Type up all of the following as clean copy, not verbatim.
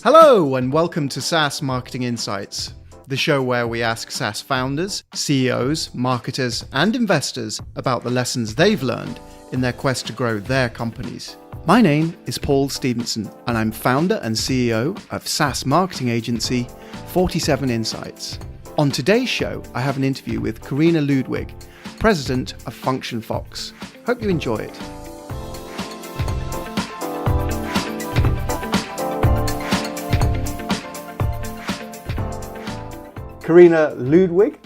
Hello and welcome to SaaS Marketing Insights, the show where we ask SaaS founders, CEOs, marketers and investors about the lessons they've learned in their quest to grow their companies. My name is Paul Stevenson and I'm founder and CEO of SaaS marketing agency 47 Insights. On today's show, I have an interview with Corina Ludwig, President of FunctionFox. Hope you enjoy it. Corina Ludwig,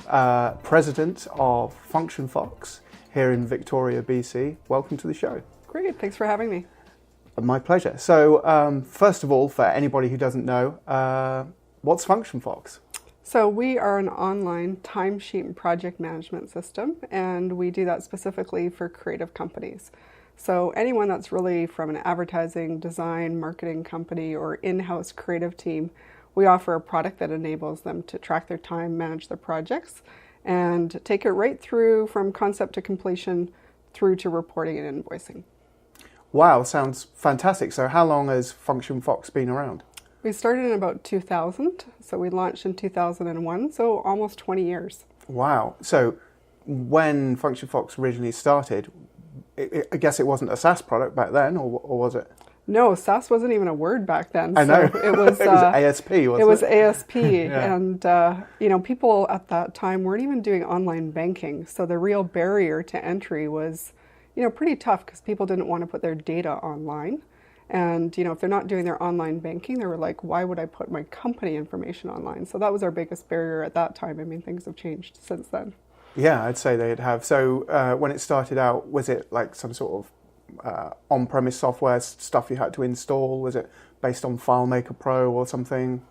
President of FunctionFox here in Victoria, BC. Welcome to the show. Great, thanks for having me. My pleasure. So first of all, for anybody who doesn't know, what's FunctionFox? So we are an online timesheet and project management system, and we do that specifically for creative companies. So anyone that's really from an advertising, design, marketing company or in-house creative team, we offer a product that enables them to track their time, manage their projects, and take it right through from concept to completion through to reporting and invoicing. Wow, sounds fantastic. So how long has FunctionFox been around? We started in about 2000, so we launched in 2001, so almost 20 years. Wow. So when FunctionFox originally started, I guess it wasn't a SaaS product back then, or was it? No, SaaS wasn't even a word back then. I know. So it was ASP, wasn't it? It was ASP, Yeah. And people at that time weren't even doing online banking. So the real barrier to entry was, pretty tough because people didn't want to put their data online. And, if they're not doing their online banking, they were like, why would I put my company information online? So that was our biggest barrier at that time. I mean, things have changed since then. Yeah, I'd say they'd have. So when it started out, was it like some sort of on-premise software stuff you had to install? Was it based on FileMaker Pro or something?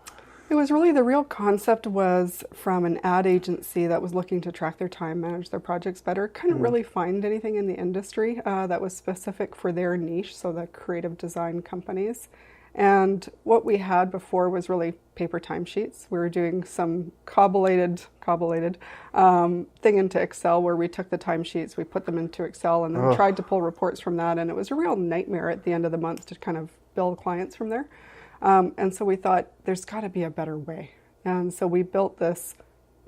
It was really, the real concept was from an ad agency that was looking to track their time, manage their projects better. Couldn't really find anything in the industry that was specific for their niche, so the creative design companies. And what we had before was really paper timesheets. We were doing some cobbleated thing into Excel where we took the timesheets, we put them into Excel, and then tried to pull reports from that. And it was a real nightmare at the end of the month to kind of bill clients from there. And so we thought there's got to be a better way. And so we built this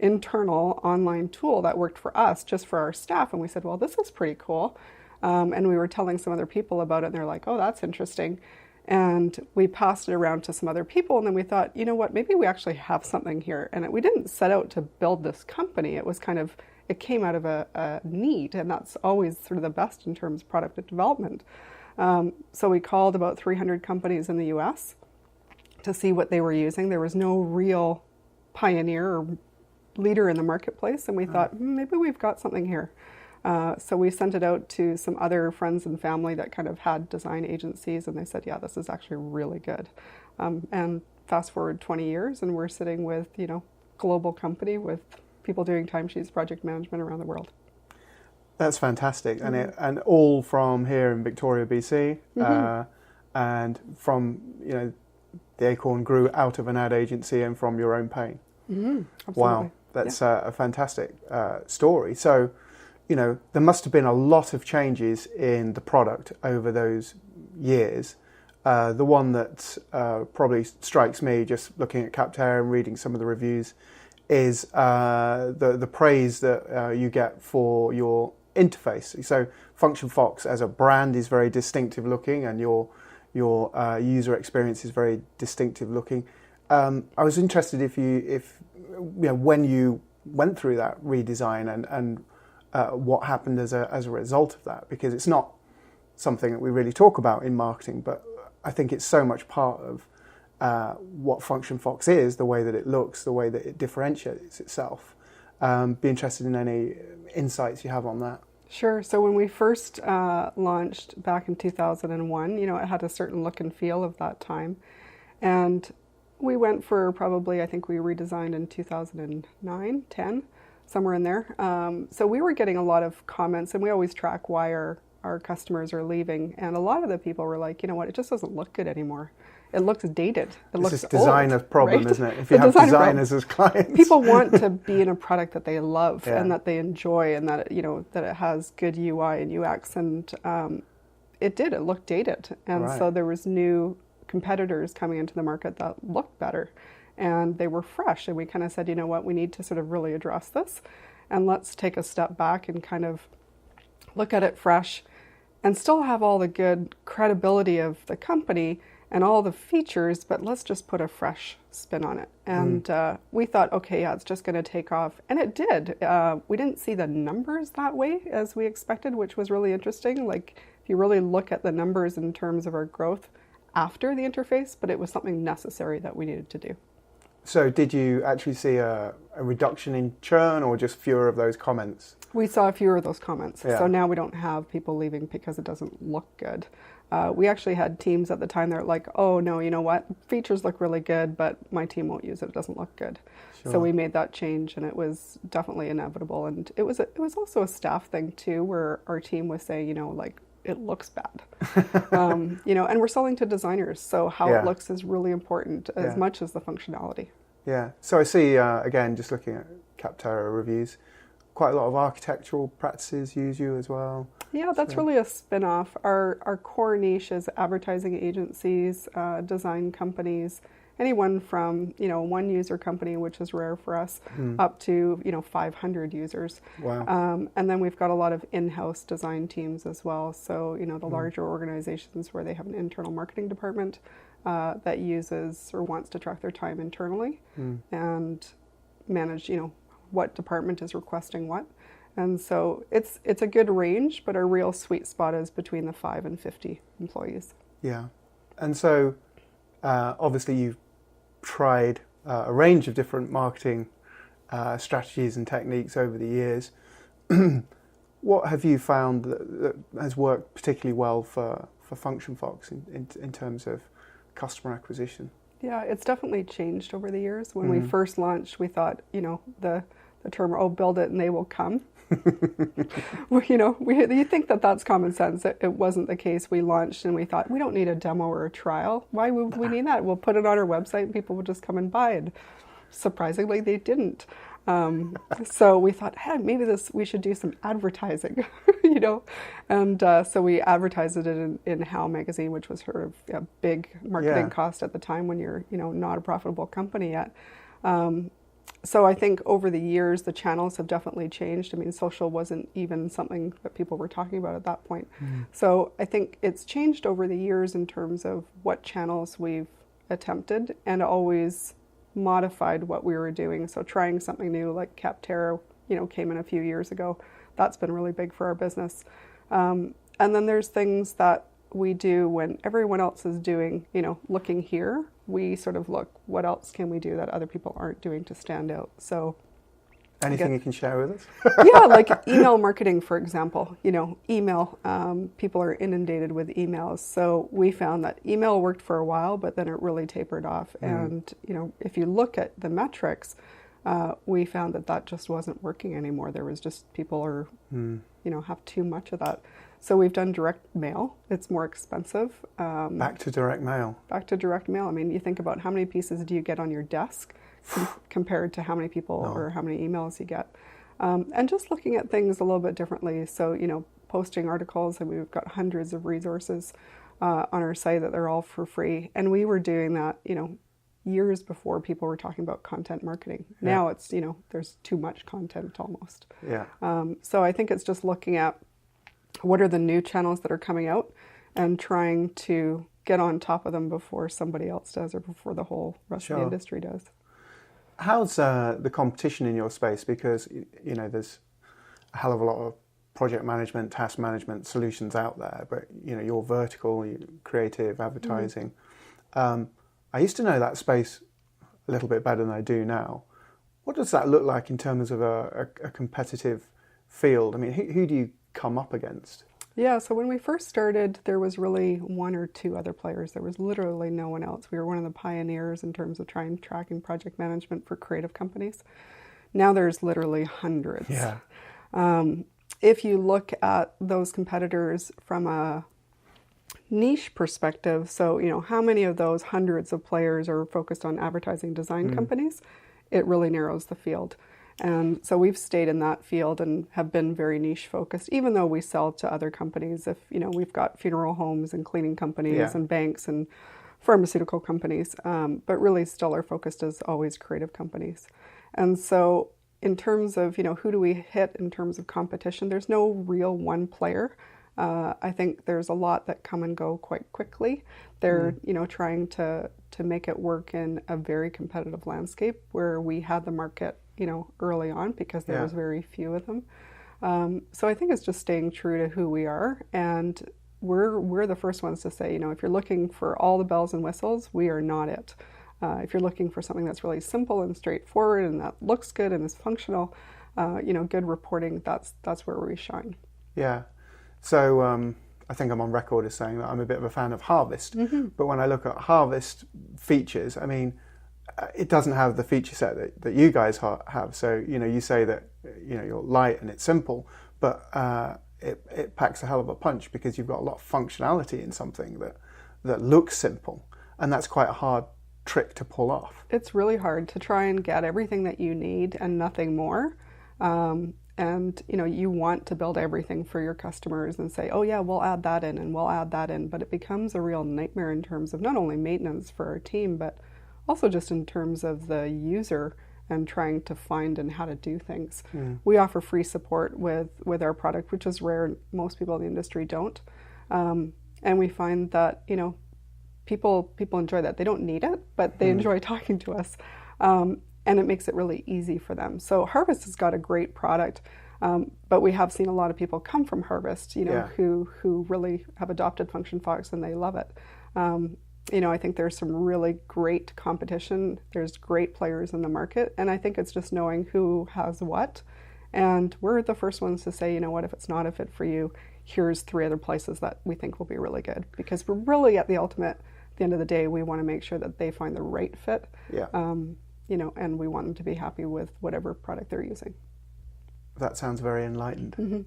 internal online tool that worked for us, just for our staff. And we said, well, this is pretty cool. And we were telling some other people about it, and they're like, oh, that's interesting. And we passed it around to some other people, and then we thought, you know what, maybe we actually have something here. And we didn't set out to build this company. It was it came out of a need, and that's always sort of the best in terms of product development. So we called about 300 companies in the US to see what they were using. There was no real pioneer or leader in the marketplace, and we thought, maybe we've got something here. So we sent it out to some other friends and family that kind of had design agencies, and they said, yeah, this is actually really good. And fast forward 20 years, and we're sitting with, global company with people doing timesheets, project management around the world. That's fantastic. And all from here in Victoria, BC, and from, the Acorn grew out of an ad agency and from your own pain. Wow, that's a fantastic story. So, there must have been a lot of changes in the product over those years. The one that probably strikes me, just looking at Capterra and reading some of the reviews, is the praise that you get for your interface. So FunctionFox as a brand is very distinctive looking, and your user experience is very distinctive looking. I was interested if when you went through that redesign and what happened as a result of that, because it's not something that we really talk about in marketing, but I think it's so much part of what FunctionFox is, the way that it looks, the way that it differentiates itself. Be interested in any insights you have on that. Sure. So when we first launched back in 2001, it had a certain look and feel of that time. And we went for probably, I think we redesigned in 2009, 10, somewhere in there. So we were getting a lot of comments, and we always track why our customers are leaving. And a lot of the people were like, it just doesn't look good anymore. It looks dated. It looks old. It's a designer problem, right? Isn't it? If you have designers as clients. People want to be in a product that they love and that they enjoy, and that that it has good UI and UX. And it looked dated. And so there was new competitors coming into the market that looked better, and they were fresh. And we kind of said, you know what, we need to sort of really address this, and let's take a step back and kind of look at it fresh and still have all the good credibility of the company and all the features, but let's just put a fresh spin on it. And we thought, okay, yeah, it's just going to take off. And it did. We didn't see the numbers that way as we expected, which was really interesting. Like, if you really look at the numbers in terms of our growth after the interface, but it was something necessary that we needed to do. So did you actually see a reduction in churn or just fewer of those comments? We saw fewer of those comments. Yeah. So now we don't have people leaving because it doesn't look good. We actually had teams at the time that were like, oh no, you know what? Features look really good, but my team won't use it. It doesn't look good. Sure. So we made that change, and it was definitely inevitable. And it was also a staff thing too, where our team was saying, you know, like, it looks bad. You know, and we're selling to designers, so how it looks is really important as much as the functionality. Yeah. So I see, again, just looking at Capterra reviews, quite a lot of architectural practices use you as well. Yeah, that's really a spin-off. Our core niche is advertising agencies, design companies, anyone from, you know, one user company, which is rare for us, up to, you know, 500 users. Wow. And then we've got a lot of in-house design teams as well. So, you know, the larger organizations where they have an internal marketing department that uses or wants to track their time internally and manage, you know, what department is requesting what. And so it's a good range, but our real sweet spot is between the 5 and 50 employees. Yeah. And so obviously you've tried a range of different marketing strategies and techniques over the years. What have you found that has worked particularly well for FunctionFox in terms of customer acquisition? Yeah, it's definitely changed over the years. When we first launched, we thought, you know, the term, oh, build it and they will come. Well, you know, you think that that's common sense. It wasn't the case. We launched and we thought, we don't need a demo or a trial. Why would we need that? We'll put it on our website and people will just come and buy it. Surprisingly, they didn't. So we thought, hey, maybe we should do some advertising, you know. And so we advertised it in How magazine, which was sort of a big marketing cost at the time when you're, you know, not a profitable company yet. So I think over the years, the channels have definitely changed. I mean, social wasn't even something that people were talking about at that point. So I think it's changed over the years in terms of what channels we've attempted and always modified what we were doing. So trying something new like Capterra, you know, came in a few years ago. That's been really big for our business. And then there's things that we do when everyone else is doing, you know, looking here, we sort of look, what else can we do that other people aren't doing to stand out? So anything you can share with us? Yeah, like email marketing, for example. You know, email, people are inundated with emails. So we found that email worked for a while, but then it really tapered off. And, you know, if you look at the metrics, we found that just wasn't working anymore. There was just people are, you know, have too much of that. So we've done direct mail. It's more expensive. Back to direct mail. Back to direct mail. I mean, you think about how many pieces do you get on your desk compared to how many people or how many emails you get. And just looking at things a little bit differently. So, you know, posting articles, and we've got hundreds of resources on our site that they're all for free. And we were doing that, you know, years before people were talking about content marketing. Now it's, you know, there's too much content almost. Yeah. So I think it's just looking at what are the new channels that are coming out and trying to get on top of them before somebody else does or before the whole rest of the industry does. How's the competition in your space? Because, you know, there's a hell of a lot of project management, task management solutions out there, but, you know, you're vertical, you're creative, advertising. I used to know that space a little bit better than I do now. What does that look like in terms of a competitive field? I mean, who do you come up against? Yeah, so when we first started, there was really one or two other players. There was literally no one else. We were one of the pioneers in terms of tracking project management for creative companies. Now there's literally hundreds. Yeah. If you look at those competitors from a niche perspective, so, you know, how many of those hundreds of players are focused on advertising design companies, it really narrows the field. And so we've stayed in that field and have been very niche focused, even though we sell to other companies. If, you know, we've got funeral homes and cleaning companies and banks and pharmaceutical companies, but really still our focus is always creative companies. And so in terms of, who do we hit in terms of competition, there's no real one player. I think there's a lot that come and go quite quickly. They're, trying to make it work in a very competitive landscape where we had the market, early on because there was very few of them. So I think it's just staying true to who we are, and we're the first ones to say, if you're looking for all the bells and whistles, we are not it. If you're looking for something that's really simple and straightforward and that looks good and is functional, good reporting, that's where we shine. Yeah. So I think I'm on record as saying that I'm a bit of a fan of Harvest, but when I look at Harvest features, I mean, it doesn't have the feature set that you guys have. So, you say that, you're light and it's simple, but it packs a hell of a punch because you've got a lot of functionality in something that looks simple, and that's quite a hard trick to pull off. It's really hard to try and get everything that you need and nothing more. And, you want to build everything for your customers and say, oh yeah, we'll add that in and we'll add that in. But it becomes a real nightmare in terms of not only maintenance for our team, but also just in terms of the user and trying to find and how to do things. We offer free support with our product, which is rare. Most people in the industry don't. And we find that, people enjoy that. They don't need it, but they enjoy talking to us. And it makes it really easy for them. So Harvest has got a great product, but we have seen a lot of people come from Harvest, who really have adopted FunctionFox and they love it. I think there's some really great competition. There's great players in the market, and I think it's just knowing who has what. And we're the first ones to say, what, if it's not a fit for you, here's 3 other places that we think will be really good. Because we're really at the end of the day, we want to make sure that they find the right fit. Yeah. And we want them to be happy with whatever product they're using. That sounds very enlightened.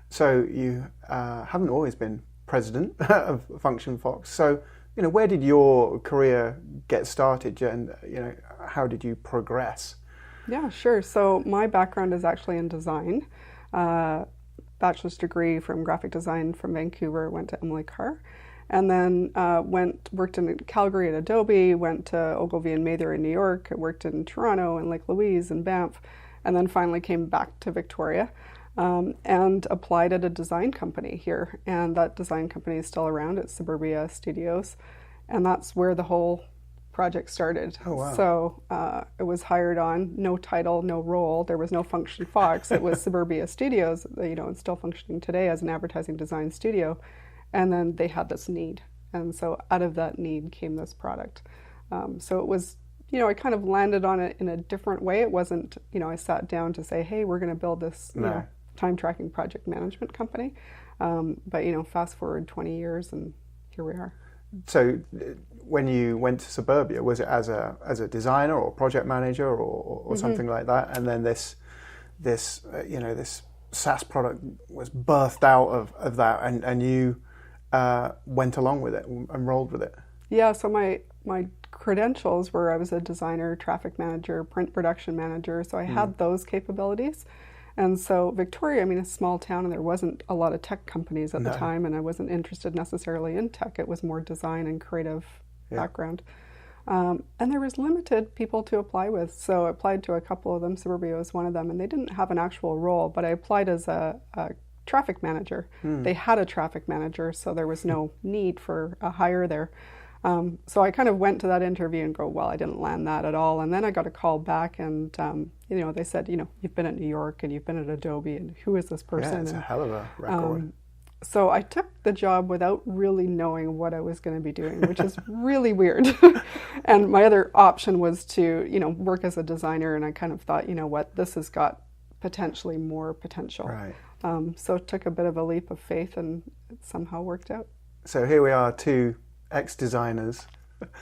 So you haven't always been president of FunctionFox. So, where did your career get started, and how did you progress? Yeah, sure. So my background is actually in design. Bachelor's degree from graphic design from Vancouver, went to Emily Carr. And then worked in Calgary at Adobe, went to Ogilvy and Mather in New York, worked in Toronto and Lake Louise and Banff, and then finally came back to Victoria and applied at a design company here. And that design company is still around. It's Suburbia Studios. And that's where the whole project started. Oh, wow. So it was hired on, no title, no role. There was no FunctionFox. It was Suburbia Studios. It's still functioning today as an advertising design studio. And then they had this need. And so out of that need came this product. So it was, I kind of landed on it in a different way. It wasn't, I sat down to say, hey, we're going to build this time tracking project management company. But, fast forward 20 years and here we are. So when you went to Suburbia, was it as a designer or project manager or something like that? And then this SaaS product was birthed out of that, and you went along with it and rolled with it. Yeah, so my credentials were I was a designer, traffic manager, print production manager, so I had those capabilities. And so Victoria, a small town, and there wasn't a lot of tech companies at the time, and I wasn't interested necessarily in tech. It was more design and creative background. And there was limited people to apply with, so I applied to a couple of them. Suburbia was one of them, and they didn't have an actual role, but I applied as a traffic manager. They had a traffic manager, so there was no need for a hire there. So I kind of went to that interview and go, well, I didn't land that at all. And then I got a call back, and they said, you've been at New York and you've been at Adobe, and who is this person? Yeah, it's a hell of a record. So I took the job without really knowing what I was going to be doing, which is really weird. And my other option was to, work as a designer, and I kind of thought, this has got potentially more potential. Right. So it took a bit of a leap of faith, and it somehow worked out. So here we are, 2 ex-designers,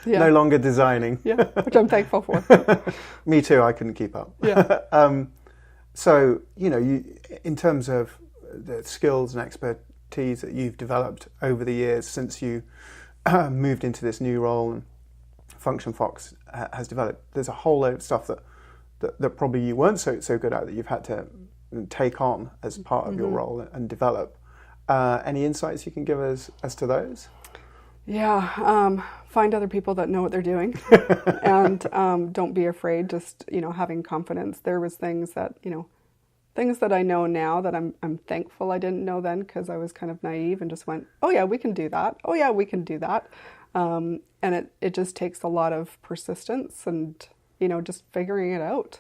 no longer designing. Yeah, which I'm thankful for. Me too, I couldn't keep up. Yeah. So, you, in terms of the skills and expertise that you've developed over the years since you moved into this new role and FunctionFox has developed, there's a whole load of stuff that probably you weren't so good at that you've had to take on as part of your role and develop. Any insights you can give us as to those? Yeah, find other people that know what they're doing, and don't be afraid. Just having confidence. There was things that I know now that I'm thankful I didn't know then, because I was kind of naive and just went, oh yeah, we can do that. Oh yeah, we can do that. And it just takes a lot of persistence and just figuring it out.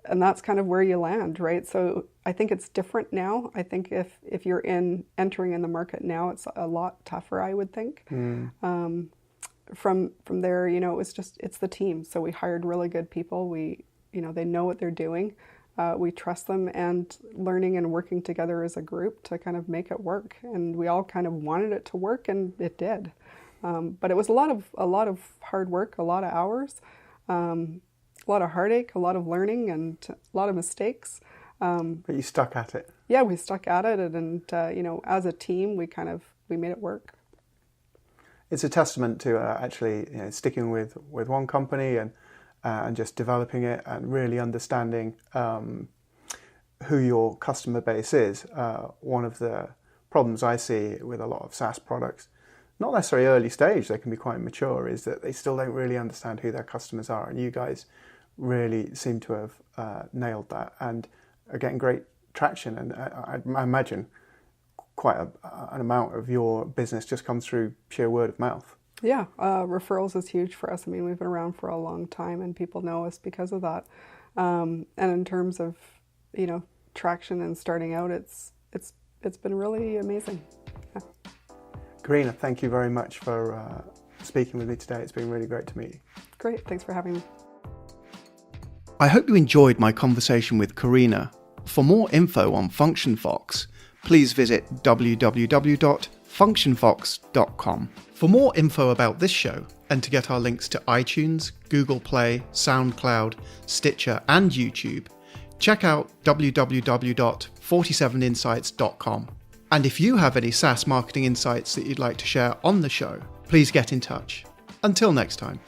And that's kind of where you land, right? So I think it's different now. I think if you're entering in the market now, it's a lot tougher, I would think. From there, it's the team. So we hired really good people. They know what they're doing. We trust them, and learning and working together as a group to kind of make it work. And we all kind of wanted it to work, and it did. But it was a lot of hard work, a lot of hours. A lot of heartache, a lot of learning, and a lot of mistakes. But you stuck at it. Yeah, we stuck at it, and as a team, we made it work. It's a testament to actually sticking with one company and just developing it and really understanding who your customer base is. One of the problems I see with a lot of SaaS products, not necessarily early stage, they can be quite mature, is that they still don't really understand who their customers are. And you guys really seem to have nailed that and are getting great traction. And I imagine quite an amount of your business just comes through sheer word of mouth. Yeah, referrals is huge for us. I mean, we've been around for a long time, and people know us because of that. And in terms of traction and starting out, it's been really amazing. Yeah. Corina, thank you very much for speaking with me today. It's been really great to meet you. Great, thanks for having me. I hope you enjoyed my conversation with Corina. For more info on FunctionFox, please visit www.functionfox.com. For more info about this show, and to get our links to iTunes, Google Play, SoundCloud, Stitcher, and YouTube, check out www.47insights.com. And if you have any SaaS marketing insights that you'd like to share on the show, please get in touch. Until next time.